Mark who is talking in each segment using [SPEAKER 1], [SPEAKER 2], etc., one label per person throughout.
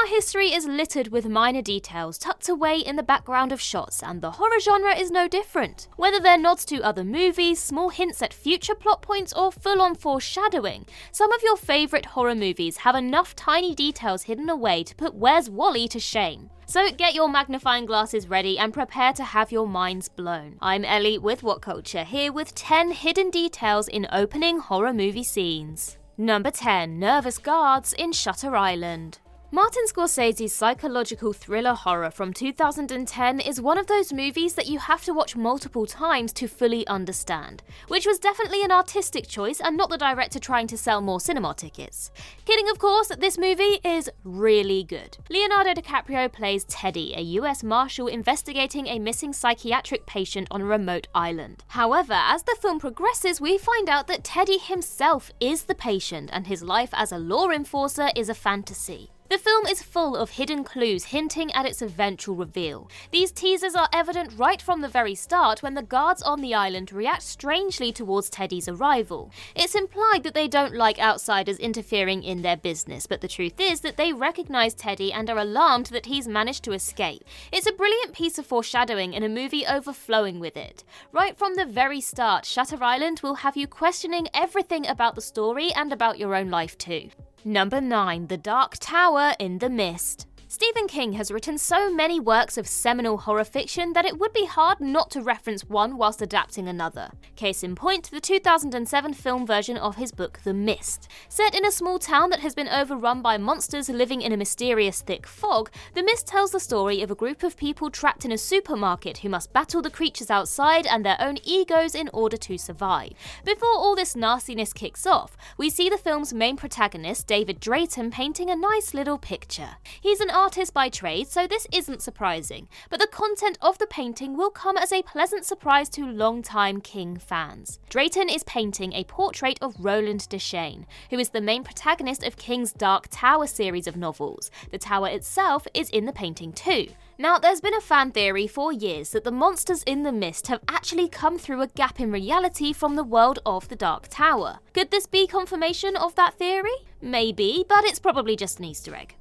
[SPEAKER 1] Cinema history is littered with minor details tucked away in the background of shots, and the horror genre is no different. Whether they're nods to other movies, small hints at future plot points, or full-on foreshadowing, some of your favourite horror movies have enough tiny details hidden away to put Where's Wally to shame. So get your magnifying glasses ready and prepare to have your minds blown. I'm Ellie with What Culture, here with 10 hidden details in opening horror movie scenes. Number 10. Nervous guards in Shutter Island. Martin Scorsese's psychological thriller horror from 2010 is one of those movies that you have to watch multiple times to fully understand, which was definitely an artistic choice and not the director trying to sell more cinema tickets. Kidding of course, this movie is really good. Leonardo DiCaprio plays Teddy, a US Marshal investigating a missing psychiatric patient on a remote island. However, as the film progresses, we find out that Teddy himself is the patient and his life as a law enforcer is a fantasy. The film is full of hidden clues hinting at its eventual reveal. These teasers are evident right from the very start when the guards on the island react strangely towards Teddy's arrival. It's implied that they don't like outsiders interfering in their business, but the truth is that they recognise Teddy and are alarmed that he's managed to escape. It's a brilliant piece of foreshadowing in a movie overflowing with it. Right from the very start, Shutter Island will have you questioning everything about the story and about your own life too. Number 9. The Dark Tower in the Mist. Stephen King has written so many works of seminal horror fiction that it would be hard not to reference one whilst adapting another. Case in point, the 2007 film version of his book The Mist. Set in a small town that has been overrun by monsters living in a mysterious thick fog, The Mist tells the story of a group of people trapped in a supermarket who must battle the creatures outside and their own egos in order to survive. Before all this nastiness kicks off, we see the film's main protagonist, David Drayton, painting a nice little picture. He's an artist by trade, so this isn't surprising, but the content of the painting will come as a pleasant surprise to long-time King fans. Drayton is painting a portrait of Roland Deschain, who is the main protagonist of King's Dark Tower series of novels. The tower itself is in the painting too. Now, there's been a fan theory for years that the monsters in the Mist have actually come through a gap in reality from the world of the Dark Tower. Could this be confirmation of that theory? Maybe, but it's probably just an Easter egg.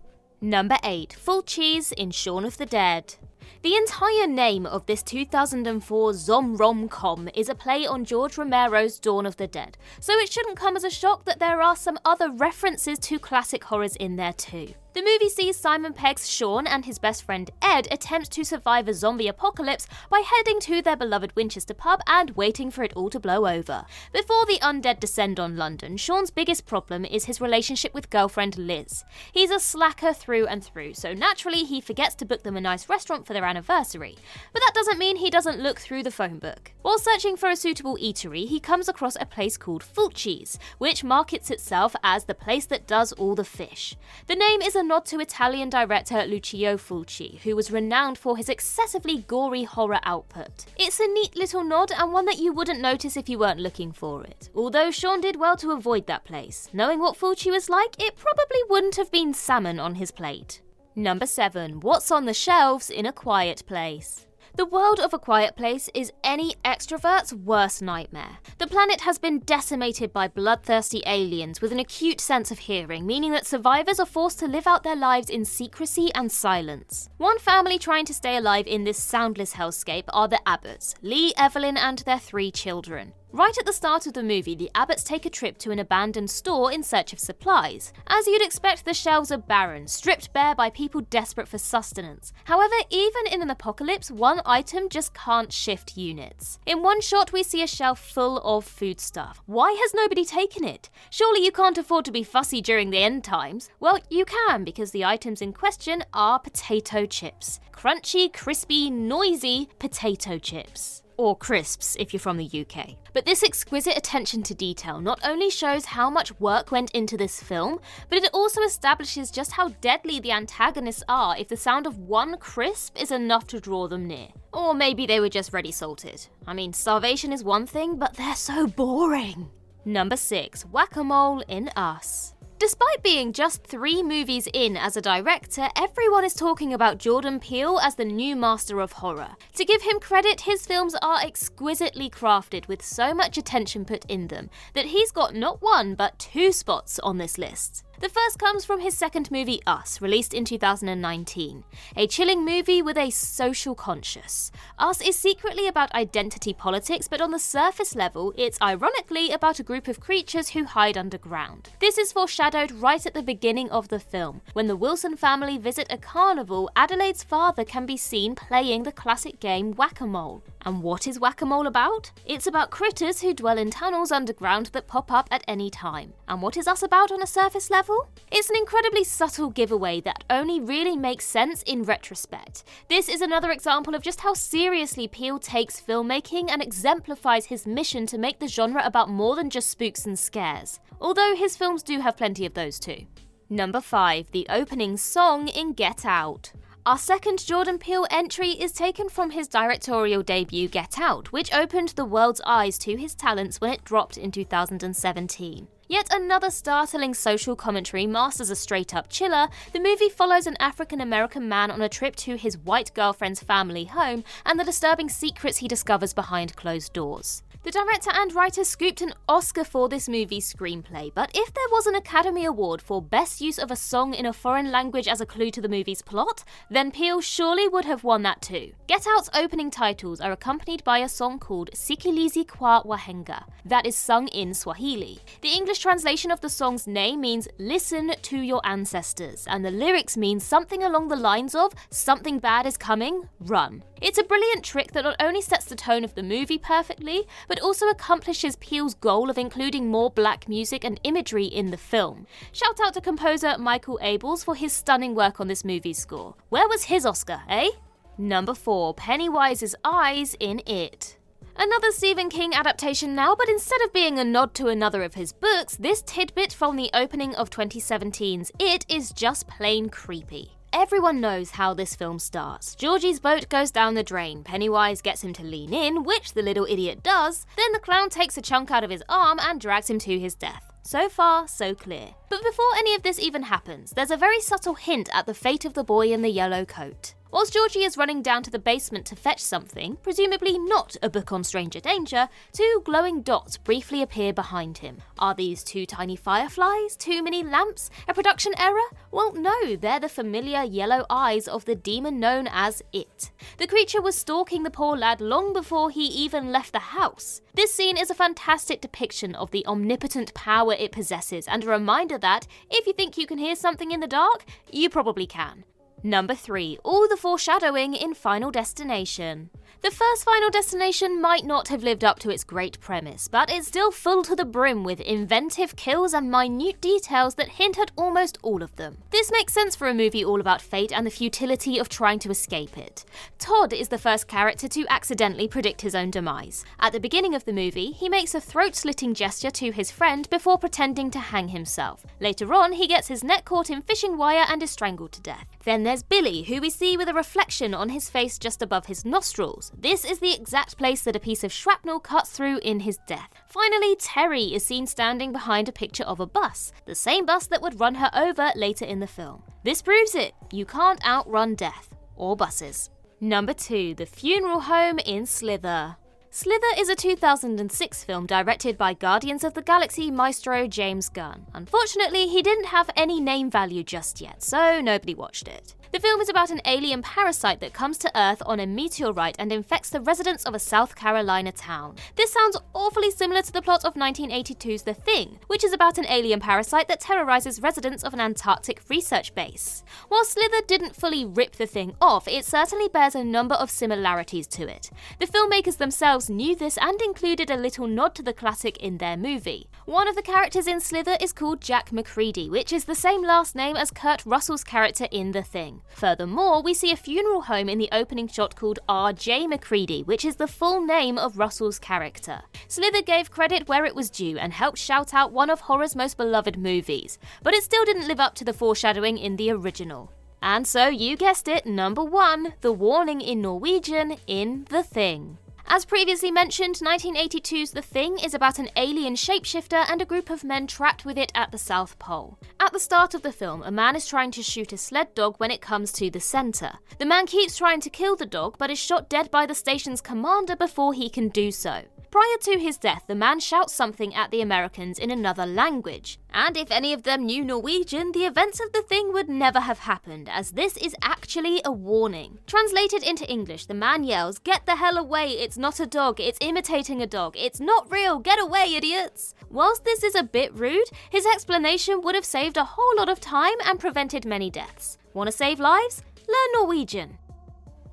[SPEAKER 1] Number 8. FULCI'S in Shaun of the Dead. The entire name of this 2004 rom-com is a play on George Romero's Dawn of the Dead, so it shouldn't come as a shock that there are some other references to classic horrors in there too. The movie sees Simon Pegg's Shaun and his best friend Ed attempt to survive a zombie apocalypse by heading to their beloved Winchester pub and waiting for it all to blow over. Before the undead descend on London, Shaun's biggest problem is his relationship with girlfriend Liz. He's a slacker through and through, so naturally he forgets to book them a nice restaurant for their anniversary. But that doesn't mean he doesn't look through the phone book. While searching for a suitable eatery, he comes across a place called FULCI'S, which markets itself as the place that does all the fish. The name is a nod to Italian director Lucio Fulci, who was renowned for his excessively gory horror output. It's a neat little nod and one that you wouldn't notice if you weren't looking for it. Although Shaun did well to avoid that place. Knowing what Fulci was like, it probably wouldn't have been salmon on his plate. Number 7. What's on the shelves in A Quiet Place? The world of A Quiet Place is any extrovert's worst nightmare. The planet has been decimated by bloodthirsty aliens with an acute sense of hearing, meaning that survivors are forced to live out their lives in secrecy and silence. One family trying to stay alive in this soundless hellscape are the Abbotts, Lee, Evelyn, and their 3 children. Right at the start of the movie, the Abbotts take a trip to an abandoned store in search of supplies. As you'd expect, the shelves are barren, stripped bare by people desperate for sustenance. However, even in an apocalypse, one item just can't shift units. In one shot, we see a shelf full of foodstuff. Why has nobody taken it? Surely you can't afford to be fussy during the end times. Well, you can, because the items in question are potato chips. Crunchy, crispy, noisy potato chips. Or crisps if you're from the UK. But this exquisite attention to detail not only shows how much work went into this film, but it also establishes just how deadly the antagonists are if the sound of one crisp is enough to draw them near. Or maybe they were just ready salted. I mean, starvation is one thing, but they're so boring. Number 6. Whack-a-mole in Us. Despite being just 3 movies in as a director, everyone is talking about Jordan Peele as the new master of horror. To give him credit, his films are exquisitely crafted with so much attention put in them that he's got not 1 but 2 spots on this list. The first comes from his second movie Us, released in 2019. A chilling movie with a social conscience. Us is secretly about identity politics, but on the surface level, it's ironically about a group of creatures who hide underground. This is foreshadowed right at the beginning of the film. When the Wilson family visit a carnival, Adelaide's father can be seen playing the classic game Whack-A-Mole. And what is Whack-A-Mole about? It's about critters who dwell in tunnels underground that pop up at any time. And what is Us about on a surface level? It's an incredibly subtle giveaway that only really makes sense in retrospect. This is another example of just how seriously Peele takes filmmaking and exemplifies his mission to make the genre about more than just spooks and scares. Although his films do have plenty of those too. Number 5. The opening song in Get Out. Our second Jordan Peele entry is taken from his directorial debut Get Out, which opened the world's eyes to his talents when it dropped in 2017. Yet another startling social commentary masked as a straight-up chiller, the movie follows an African-American man on a trip to his white girlfriend's family home and the disturbing secrets he discovers behind closed doors. The director and writer scooped an Oscar for this movie's screenplay, but if there was an Academy Award for Best Use of a Song in a Foreign Language as a clue to the movie's plot, then Peele surely would have won that too. Get Out's opening titles are accompanied by a song called Sikiliza kwa Wahenga, that is sung in Swahili. The English translation of the song's name means "listen to your ancestors," and the lyrics mean something along the lines of "something bad is coming, run." It's a brilliant trick that not only sets the tone of the movie perfectly, but also accomplishes Peele's goal of including more black music and imagery in the film. Shout out to composer Michael Abels for his stunning work on this movie's score. Where was his Oscar, eh? Number 4. Pennywise's eyes in It. Another Stephen King adaptation now, but instead of being a nod to another of his books, this tidbit from the opening of 2017's It is just plain creepy. Everyone knows how this film starts. Georgie's boat goes down the drain, Pennywise gets him to lean in, which the little idiot does, then the clown takes a chunk out of his arm and drags him to his death. So far, so clear. But before any of this even happens, there's a very subtle hint at the fate of the boy in the yellow coat. Whilst Georgie is running down to the basement to fetch something, presumably not a book on stranger danger, 2 glowing dots briefly appear behind him. Are these 2 tiny fireflies? 2 mini lamps? A production error? Well, no, they're the familiar yellow eyes of the demon known as It. The creature was stalking the poor lad long before he even left the house. This scene is a fantastic depiction of the omnipotent power it possesses, and a reminder that, if you think you can hear something in the dark, you probably can. Number 3. All the foreshadowing in Final Destination. The first Final Destination might not have lived up to its great premise, but it's still full to the brim with inventive kills and minute details that hint at almost all of them. This makes sense for a movie all about fate and the futility of trying to escape it. Todd is the first character to accidentally predict his own demise. At the beginning of the movie, he makes a throat-slitting gesture to his friend before pretending to hang himself. Later on, he gets his neck caught in fishing wire and is strangled to death. Then there's Billy, who we see with a reflection on his face just above his nostrils. This is the exact place that a piece of shrapnel cuts through in his death. Finally, Terry is seen standing behind a picture of a bus, the same bus that would run her over later in the film. This proves it, you can't outrun death, or buses. Number 2, The Funeral Home in Slither. Slither is a 2006 film directed by Guardians of the Galaxy maestro James Gunn. Unfortunately, he didn't have any name value just yet, so nobody watched it. The film is about an alien parasite that comes to Earth on a meteorite and infects the residents of a South Carolina town. This sounds awfully similar to the plot of 1982's The Thing, which is about an alien parasite that terrorizes residents of an Antarctic research base. While Slither didn't fully rip The Thing off, it certainly bears a number of similarities to it. The filmmakers themselves knew this and included a little nod to the classic in their movie. One of the characters in Slither is called Jack McCready, which is the same last name as Kurt Russell's character in The Thing. Furthermore, we see a funeral home in the opening shot called R.J. McCready, which is the full name of Russell's character. Slither gave credit where it was due and helped shout out one of horror's most beloved movies, but it still didn't live up to the foreshadowing in the original. And so, you guessed it, number 1, the warning in Norwegian in The Thing. As previously mentioned, 1982's The Thing is about an alien shapeshifter and a group of men trapped with it at the South Pole. At the start of the film, a man is trying to shoot a sled dog when it comes to the center. The man keeps trying to kill the dog, but is shot dead by the station's commander before he can do so. Prior to his death, the man shouts something at the Americans in another language. And if any of them knew Norwegian, the events of the thing would never have happened, as this is actually a warning. Translated into English, the man yells, "Get the hell away, it's not a dog, it's imitating a dog, it's not real, get away, idiots!" Whilst this is a bit rude, his explanation would have saved a whole lot of time and prevented many deaths. Want to save lives? Learn Norwegian.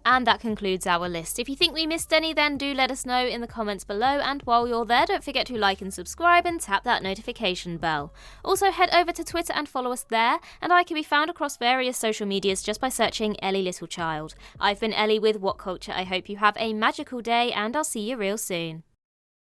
[SPEAKER 1] And that concludes our list. If you think we missed any, then do let us know in the comments below, and while you're there, don't forget to like and subscribe and tap that notification bell. Also head over to Twitter and follow us there, and I can be found across various social medias just by searching Ellie Littlechild. I've been Ellie with What Culture. I hope you have a magical day, and I'll see you real soon.